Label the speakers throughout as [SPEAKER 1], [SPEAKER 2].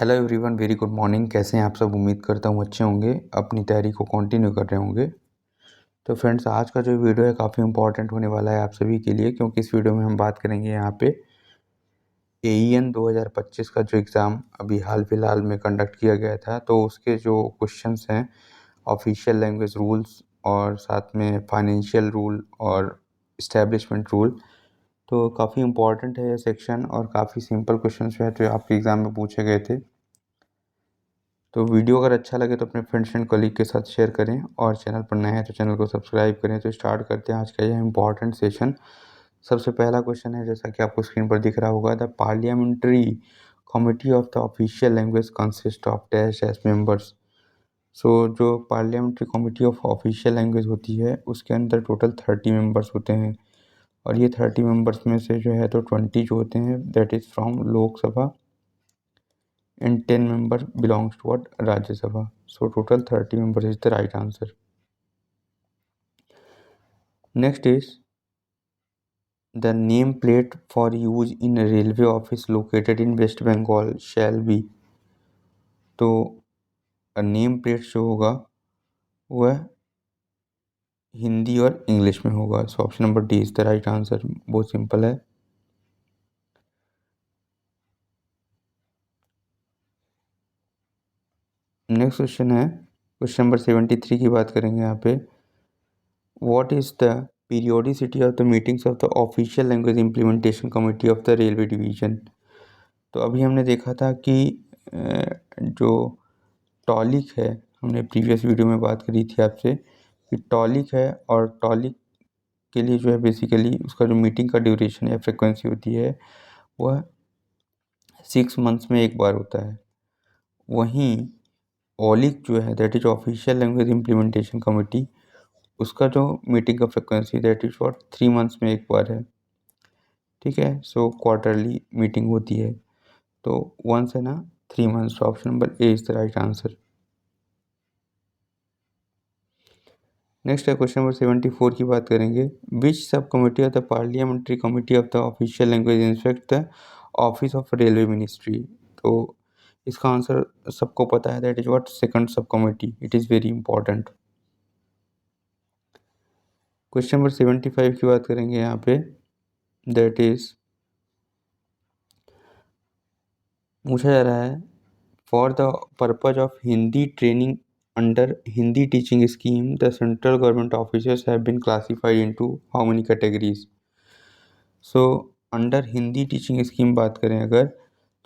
[SPEAKER 1] Hello everyone, very good morning. कैसे हैं आप सब? उम्मीद करता हूँ अच्छे होंगे, अपनी तैयारी को कंटिन्यू कर रहे होंगे। तो फ्रेंड्स, आज का जो वीडियो है काफ़ी इंपॉर्टेंट होने वाला है आप सभी के लिए, क्योंकि इस वीडियो में हम बात करेंगे यहाँ पे AEN 2025 का जो एग्ज़ाम अभी हाल फिलहाल में कंडक्ट किया गया था, तो उसके जो क्वेश्चंस हैं, ऑफिशियल लैंग्वेज रूल्स और साथ में फाइनेंशियल रूल और इस्टेब्लिशमेंट रूल। तो काफ़ी इंपॉर्टेंट है ये सेक्शन और काफ़ी सिंपल क्वेश्चंस जो है जो आपके एग्ज़ाम में पूछे गए थे। तो वीडियो अगर अच्छा लगे तो अपने फ्रेंड्स एंड कलीग के साथ शेयर करें और चैनल पर नए हैं तो चैनल को सब्सक्राइब करें। तो स्टार्ट करते हैं आज का यह इंपॉर्टेंट सेशन। सबसे पहला क्वेश्चन है, जैसा कि आपको स्क्रीन पर दिख रहा होगा, the parliamentary committee of the official language consist of dash dash members. So जो parliamentary committee of official language होती है उसके अंदर टोटल 30 मेंबर्स होते हैं, और ये 30 मेंबर्स में से जो है तो 20 जो होते हैं that is from Lok Sabha and 10 member belongs to what? Rajya Sabha. So total 30 members is the right answer. Next is the name plate for use in a railway office located in West Bengal shall be. तो name plate जो होगा वह हिंदी और English में होगा। सो option number D is the right answer. बहुत simple है। Next question है, क्वेश्चन नंबर 73 की बात करेंगे यहाँ पे। What is the periodicity of the meetings of the official language implementation committee of the railway division? तो अभी हमने देखा था कि जो टॉलिक है, हमने प्रीवियस वीडियो में बात करी थी आपसे कि टॉलिक है, और टॉलिक के लिए जो है बेसिकली उसका जो मीटिंग का ड्यूरेशन या फ्रिक्वेंसी होती है वह 6 मंथ्स में एक बार होता है। वहीं ओलिक जो है that is official language implementation committee, उसका जो मीटिंग का frequency that is for 3 months में एक बार है। ठीक है, सो क्वार्टरली मीटिंग होती है। तो वंस है ना 3 months. Option number A is the right answer. Next है क्वेश्चन नंबर 74 की बात करेंगे। विच सब committee of the parliamentary committee of the official language inspect the office of railway ministry. तो इसका आंसर सबको पता है, दैट इज व्हाट? सेकंड सब committee. It is very important. Question number 75 की बात करेंगे यहाँ पे, दैट इज पूछा जा रहा है, for the purpose of Hindi training under Hindi teaching scheme the central government officers have been classified into how many categories. So under Hindi teaching scheme बात करें अगर,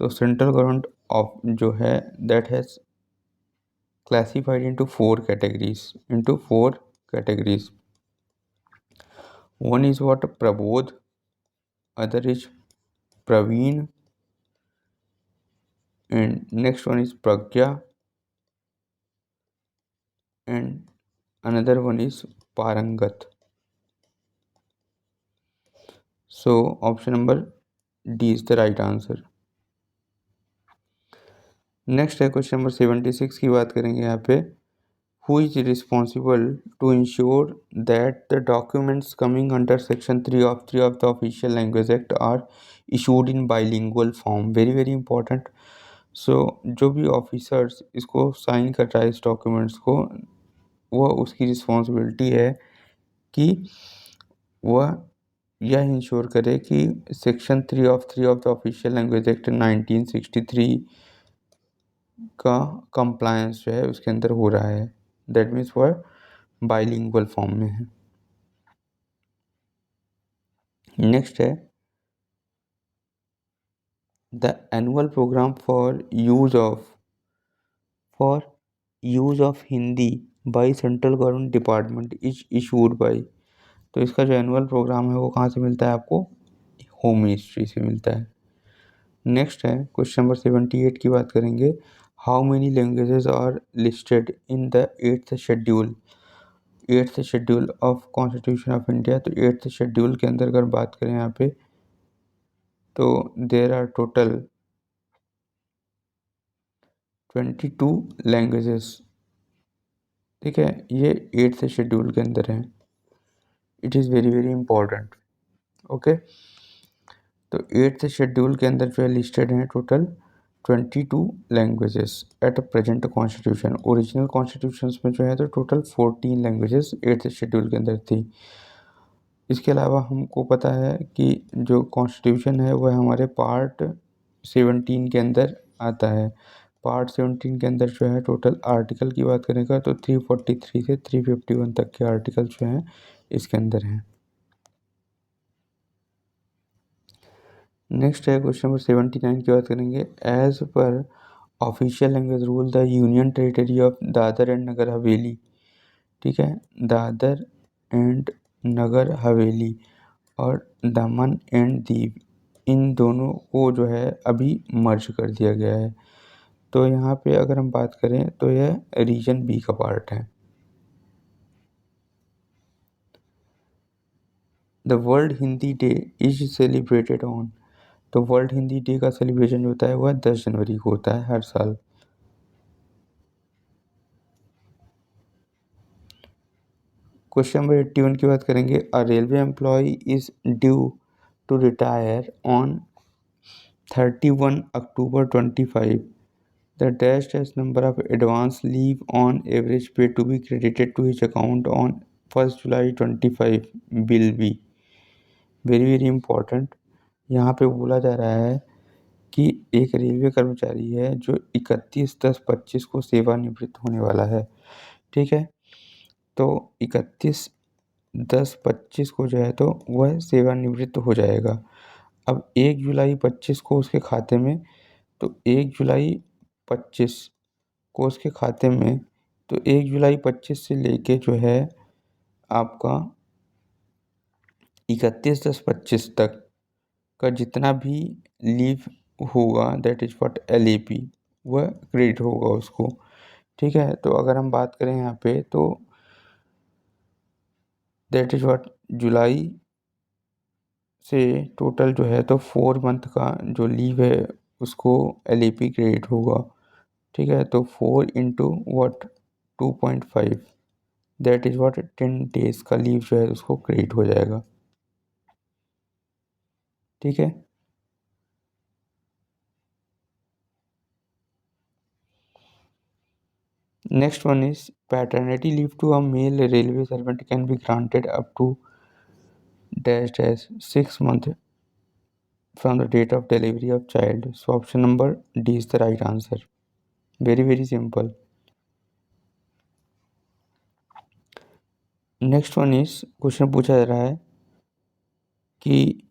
[SPEAKER 1] तो सेंट्रल गवर्नमेंट ऑफ जो है that has classified into 4 categories. One is what? Prabodh, other is Praveen, and next one is pragya, and another one is parangat. So option number D is the right answer. Next है question number 76 की बात करेंगे यहाँ पे। Who is responsible to ensure that the documents coming under section 3 of the official language act are issued in bilingual form. Very very important. So जो भी officers इसको sign कर रहा है इस डॉक्यूमेंट्स को, वह उसकी रिस्पॉन्सिबिलिटी है कि वह यह इंश्योर करे कि section 3 of the official language act 1963 का कंप्लायंस जो है उसके अंदर हो रहा है। दैट मीन्स वह बाइलिंगुअल फॉर्म में है। नेक्स्ट है, the annual programme for use of Hindi by central government department is issued by. तो इसका जो एनुअल प्रोग्राम है वो कहाँ से मिलता है आपको? होम मिनिस्ट्री से मिलता है। नेक्स्ट है क्वेश्चन नंबर 78 की बात करेंगे। How many languages are listed in the 8th schedule of constitution of India. तो 8th शेड्यूल के अंदर अगर बात करें यहाँ पे, तो देर आर टोटल 22 लैंग्वेजेस। ठीक है, ये 8th शेड्यूल के अंदर है। It is very very important. Okay, तो 8th शेड्यूल के अंदर जो है लिस्टेड हैं total 22 languages at present constitution. Original constitutions में जो है तो टोटल 14 लैंग्वेजेस 8th शेड्यूल के अंदर थी। इसके अलावा हमको पता है कि जो कॉन्स्टिट्यूशन है वह हमारे पार्ट 17 के अंदर आता है। पार्ट 17 के अंदर जो है टोटल आर्टिकल की बात करेंगे तो 343 से 351 तक के आर्टिकल जो हैं इसके अंदर हैं। नेक्स्ट है क्वेश्चन नंबर 79 की बात करेंगे। As per official language rule the union territory of Dadra and Nagar Haveli, ठीक है, दादर एंड नगर हवेली और दमन एंड दीव, इन दोनों को जो है अभी मर्ज कर दिया गया है। तो यहाँ पे अगर हम बात करें तो यह रीजन बी का पार्ट है। The world Hindi day is celebrated on, तो वर्ल्ड हिंदी डे का सेलिब्रेशन जो होता है वह 10 जनवरी को होता है हर साल। क्वेश्चन नंबर 81 की बात करेंगे। A railway employ is due to retire on 31 October 25। The dash dash number of advance leave on average pay to be credited to his account on 1st July 25 will be। Very very important. यहाँ पे बोला जा रहा है कि एक railway कर्मचारी है जो 31/10/25 को सेवानिवृत्त होने वाला है, ठीक है। तो 31/10/25 को जो है तो वह सेवानिवृत्त हो जाएगा। अब 1 जुलाई 25 को उसके खाते में, तो 1 जुलाई 25 को उसके खाते में, तो 1 जुलाई 25 से लेके जो है आपका 31/10/25 तक का जितना भी लीव होगा दैट इज व्हाट LAP, वह क्रेडिट होगा उसको, ठीक है। तो अगर हम बात करें यहाँ पे तो दैट इज व्हाट जुलाई से टोटल जो है तो 4 मंथ का जो लीव है उसको LAP क्रेडिट होगा, ठीक है। तो 4 into what 2.5 that is what 10 days का लीव जो है उसको क्रेडिट हो जाएगा, ठीक है। Next one is paternity leave to a male railway servant can be granted up to dash dash 6 months from the date of delivery of child। So option number D is the right answer। very very simple। Next one is question पूछा जा रहा है कि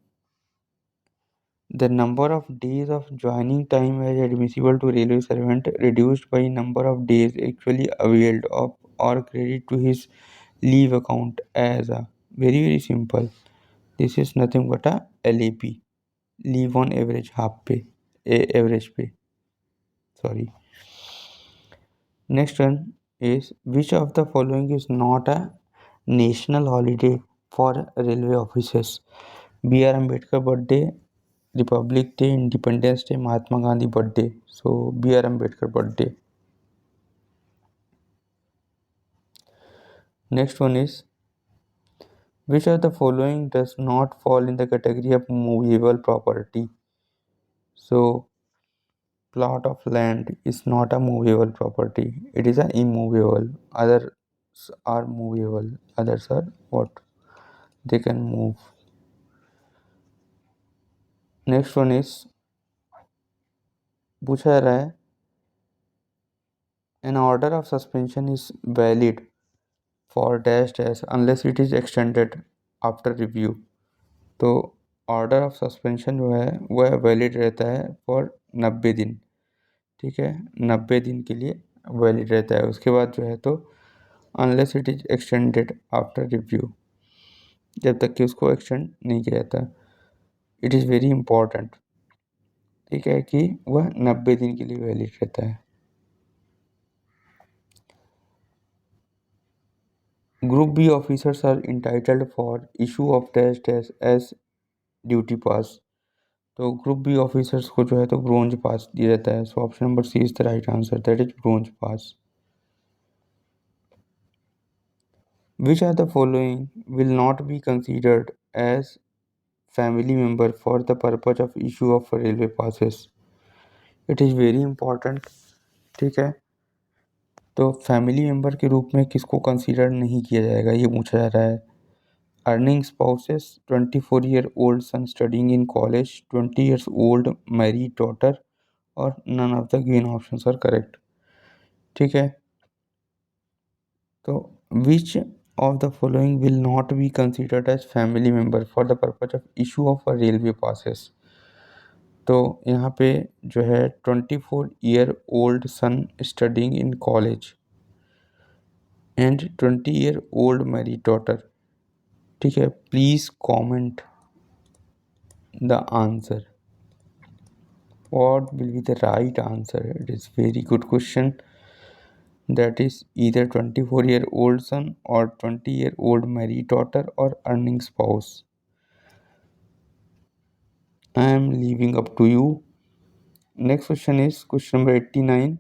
[SPEAKER 1] the number of days of joining time as admissible to railway servant reduced by number of days actually availed of or credit to his leave account as a, very very simple, this is nothing but a LAP, leave on average half pay, average pay, sorry। next one is which of the following is not a national holiday for railway officers। BR Ambedkar birthday, Republic Day, Independence Day, Mahatma Gandhi birthday. So BR Ambedkar birthday. Next one is which of the following does not fall in the category of movable property. So plot of land is not a movable property, it is a immovable. Others are movable, others are what they can move. Next one is पूछा जा रहा है an order of suspension is valid for dash dash unless it is extended after review. तो order of suspension जो है वह valid रहता है फॉर 90 दिन, ठीक है, 90 दिन के लिए वैलिड रहता है। उसके बाद जो है तो unless it is extended after review, जब तक कि उसको एक्सटेंड नहीं किया जाता। इट इज़ वेरी इंपॉर्टेंट, ठीक है, कि वह 90 दिन के लिए वैलिड रहता है। Group B officers are entitled for issue of dash dash as duty pass. तो ग्रुप बी ऑफिसर्स को जो है तो ब्रोंज पास दिया जाता है। So option number C is the right answer, that is bronze pass. Which are the following will not be considered as family member for the purpose of issue of railway passes. It is very important. ठीक है, तो family member के रूप में किसको consider नहीं किया जाएगा, ये पूछा जा रहा है। Earning spouses, 24-year-old son studying in college, 20 years old married daughter, और none of the given options are correct. ठीक है, तो which of the following will not be considered as family member for the purpose of issue of a railway passes. तो यहाँ पे जो है 24-year-old son studying in college and 20-year-old married daughter. ठीक है, please comment the answer, what will be the right answer? It is very good question. That is either 24-year-old son or 20-year-old married daughter or earning spouse. I am leaving up to you. Next question is question number 89.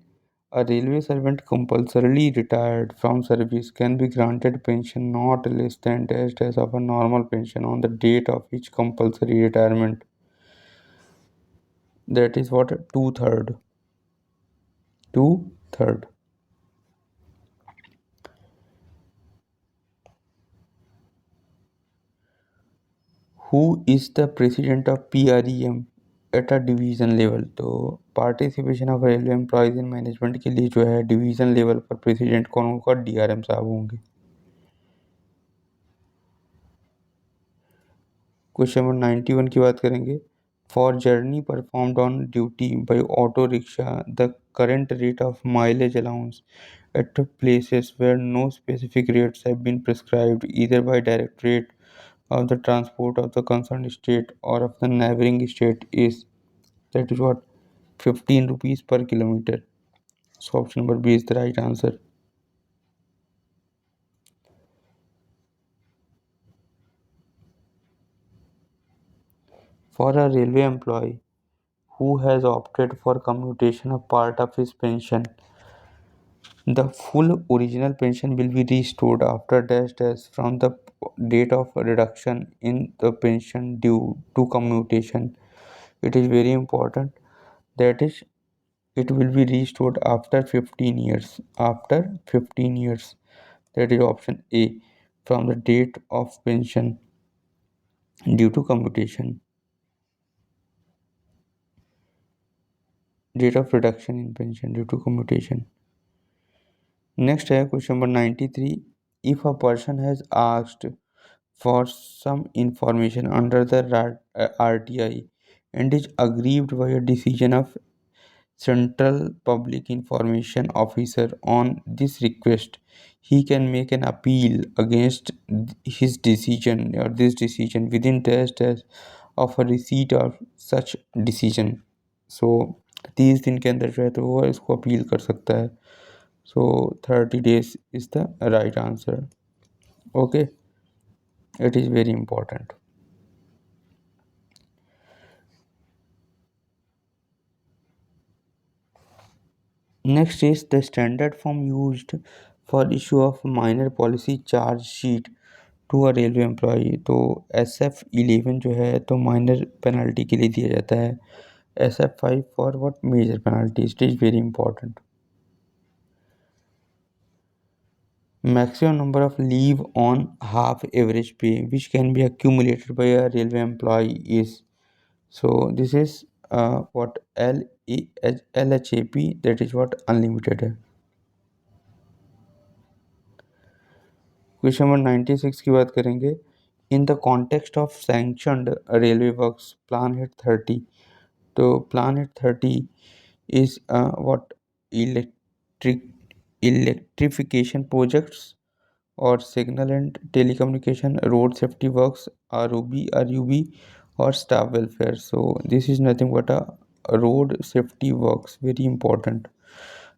[SPEAKER 1] A railway servant compulsorily retired from service can be granted pension not less than dash of a normal pension on the date of each compulsory retirement. That is what? Two-third. Two-third. Who is the president of PREM at a division level? तो participation of railway employees in management के लिए जो है division level पर president कौन होगा? DRM साहब होंगे। क्वेश्चन नंबर 91 की बात करेंगे। For journey performed on duty by auto rickshaw the current rate of mileage allowance at places where no specific rates have been prescribed either by Directorate of the Transport of the concerned state or of the neighboring state is, that is what, 15 rupees per kilometer. So option number B is the right answer. For a railway employee who has opted for commutation of part of his pension, the full original pension will be restored after dash from the date of reduction in the pension due to commutation. It is very important. That is, it will be restored after 15 years. After 15 years. That is option A, from the date of pension due to commutation. Date of reduction in pension due to commutation. Next है question number 93. If a person has asked for some information under the RTI and is aggrieved by a decision of Central Public Information Officer on this request, he can make an appeal against his decision or this decision within dash of a receipt of such decision. So 30 दिन के अंदर जो है तो वो इसको appeal कर सकता है। So 30 days is the right answer. Okay, it is very important. Next is the standard form used for issue of minor policy charge sheet to a railway employee. तो SF11 जो है तो माइनर पेनल्टी के लिए दिया जाता है, SF5 for what? Major penalty. It is very important. Maximum number of leave on half average pay which can be accumulated by a railway employee is, so this is what LHAP, that is what unlimited है। Question number 96 की बात करेंगे। In the context of sanctioned railway works plan head 30, तो plan head 30 is what? Electric electrification projects और signal and telecommunication, road safety works, ROB, और staff welfare. So this is nothing but a road safety works, very important.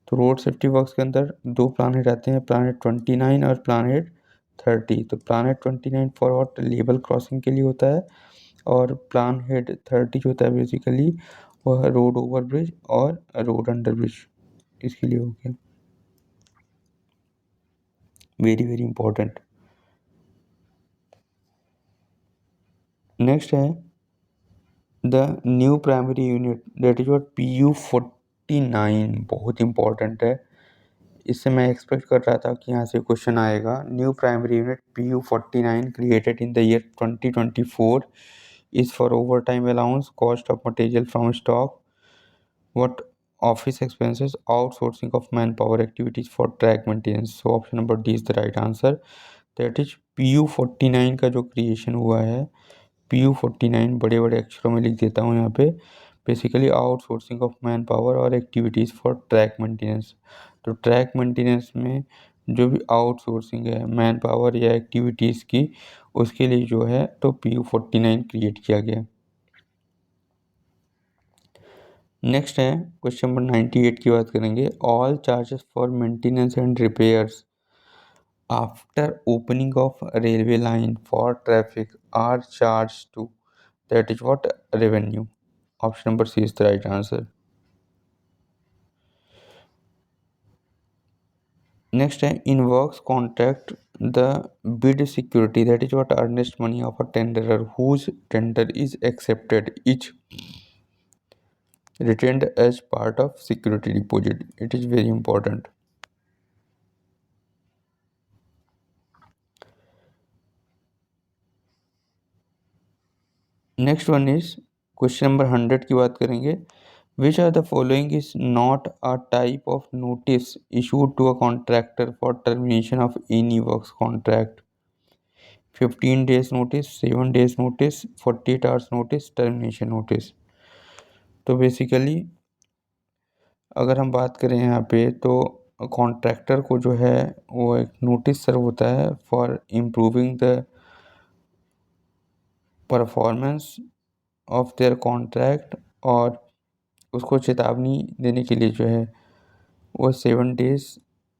[SPEAKER 1] तो road safety works के अंदर दो planet आते हैं, planet 29 और planet 30। तो planet 29 for what? Level crossing के लिए होता है, और प्लान हेड 30 जो होता है बेसिकली वह रोड ओवर ब्रिज और रोड अंडर ब्रिज, इसके लिए हो गया। Very very important. नेक्स्ट है the new primary unit, that is what? 49 बहुत इंपॉर्टेंट है। इससे मैं एक्सपेक्ट कर रहा था कि यहाँ से क्वेश्चन आएगा। New primary unit PU49 created in the year 2024 is for over time allowance, cost of material from stock, what office expenses, outsourcing of man power activities for track maintenance. So option number D is the right answer. That is PU49 का जो creation हुआ है, PU49 बड़े बड़े अक्षरों में लिख देता हूँ यहाँ पे, basically outsourcing of man power और एक्टिविटीज़ फॉर ट्रैक मेंटेनेंस। तो ट्रैक मेंटेनेंस में जो भी आउटसोर्सिंग है मैन पावर या एक्टिविटीज़ की, उसके लिए जो है तो PU49 क्रिएट किया गया। नेक्स्ट है क्वेश्चन नंबर 98 की बात करेंगे। All charges for maintenance and repairs after opening of railway line for traffic are charge to, that is what, revenue. Option number C is the right answer. Next है in works contract the bid security, that is what, earnest money of a tenderer whose tender is accepted is retained as part of security deposit. It is very important. Next one is question number 100 की बात करेंगे। Which are the following is not a type of notice issued to a contractor for termination of any works contract? 15 days notice, 7 days notice, 48 hours notice, termination notice. तो basically अगर हम बात करें यहाँ पे तो कॉन्ट्रैक्टर को जो है वो एक नोटिस सर्व होता है for improving the performance of their contract, और उसको चेतावनी देने के लिए जो है वो 7 days,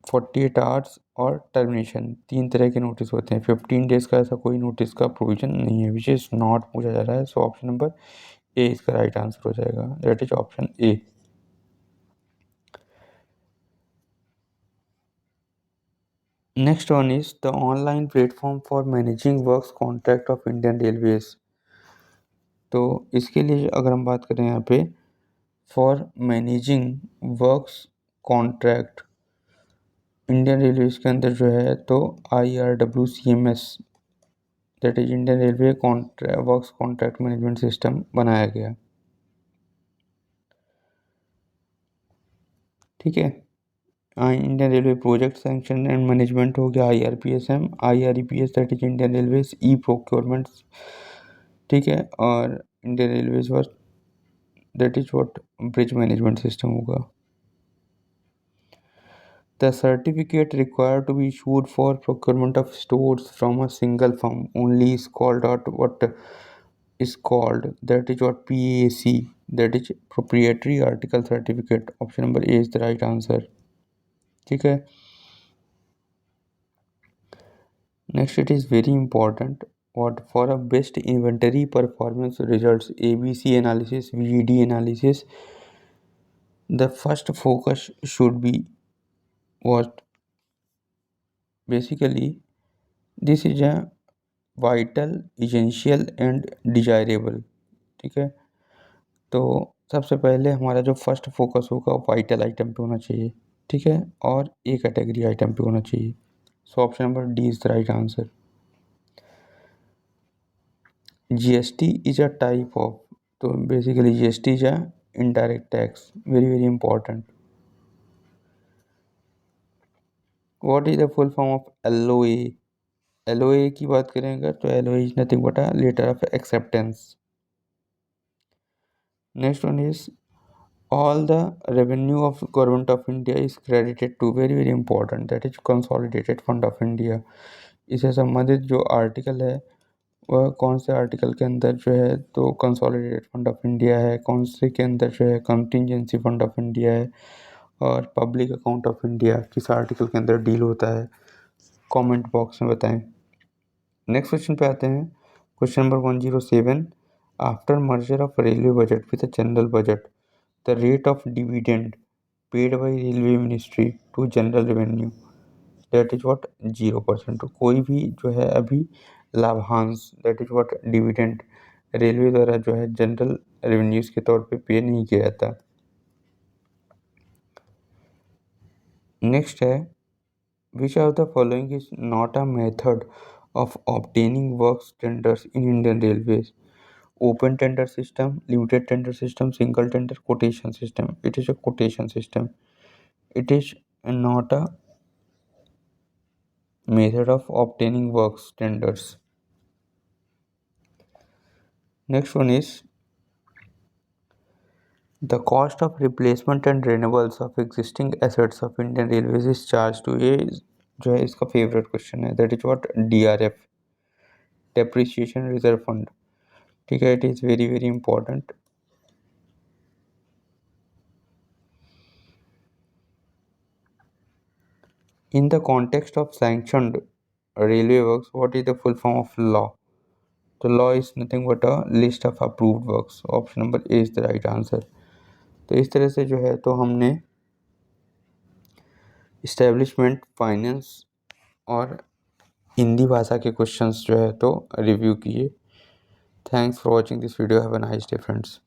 [SPEAKER 1] 48 आवर्स और टर्मिनेशन, 3 तरह के नोटिस होते हैं। 15 डेज का ऐसा कोई नोटिस का प्रोविजन नहीं है, विच इज़ नॉट पूछा जा रहा है। सो ऑप्शन नंबर ए इसका राइट आंसर हो जाएगा, that is option A. Next one is the online platform for managing works contract of Indian railways. तो इसके लिए अगर हम बात करें यहाँ पे for managing works contract Indian railways के अंदर जो है तो IRWCMS, that is Indian railway works contract management system बनाया गया। ठीक है, Indian railway project sanction and management हो गया IRPSM, IREPS that is Indian railways e procurement. ठीक है, और Indian railways work that is what bridge management system होगा। The certificate required to be issued for procurement of stores from a single firm only is called out what is called, that is what PAC, that is proprietary article certificate. Option number A is the right answer. ठीक है, next it is very important what for a best inventory performance results ABC analysis, VED analysis, the first focus should be what, basically this is a vital, essential and desirable. ठीक है, तो सबसे पहले हमारा जो first focus होगा vital item पे होना चाहिए। ठीक है, और ए कैटेगरी आइटम पे होना चाहिए। So option number D is the right answer. GST is a type of, तो basically GST is a indirect tax, very very important. What is the full form of LOA? LOA की बात करेंगे तो LOA is nothing but a letter of acceptance. Next one is all the revenue of government of India is credited to, very very important, that is consolidated fund of India। इससे संबंधित जो article है वह कौन से article के अंदर जो है तो कंसोलिडेटेड फंड ऑफ इंडिया है, कौन से के अंदर जो है कंटिजेंसी फंड ऑफ इंडिया है, और पब्लिक अकाउंट ऑफ इंडिया किस आर्टिकल के अंदर डील होता है, कमेंट बॉक्स में बताएं। नेक्स्ट क्वेश्चन पे आते हैं, question number 107। After merger of railway budget with general budget the rate of dividend paid by railway ministry to general revenue, that is what, 0%। तो कोई भी जो है अभी लाभांश, that is what dividend, railway द्वारा जो है जनरल रेवेन्यूज के तौर पे पे नहीं किया जाता। नेक्स्ट है, which are the following is not a method of obtaining work tenders in Indian railways? Open tender system, limited tender system, single tender, quotation system. It is a quotation system. It is not a method of obtaining works tenders. Next one is, the cost of replacement and renewals of existing assets of Indian Railways is charged to, ये जो है इसका favourite question है, that is what, DRF, depreciation reserve fund. ठीक है, it is very very important. In the context of sanctioned railway works, what is the full form of law? The law is nothing but a list of approved works. Option number A is the right answer. तो इस तरह से जो है तो हमने establishment, finance और हिंदी भाषा के क्वेश्चंस जो है तो रिव्यू किए. Thanks for watching this video. Have a nice day friends.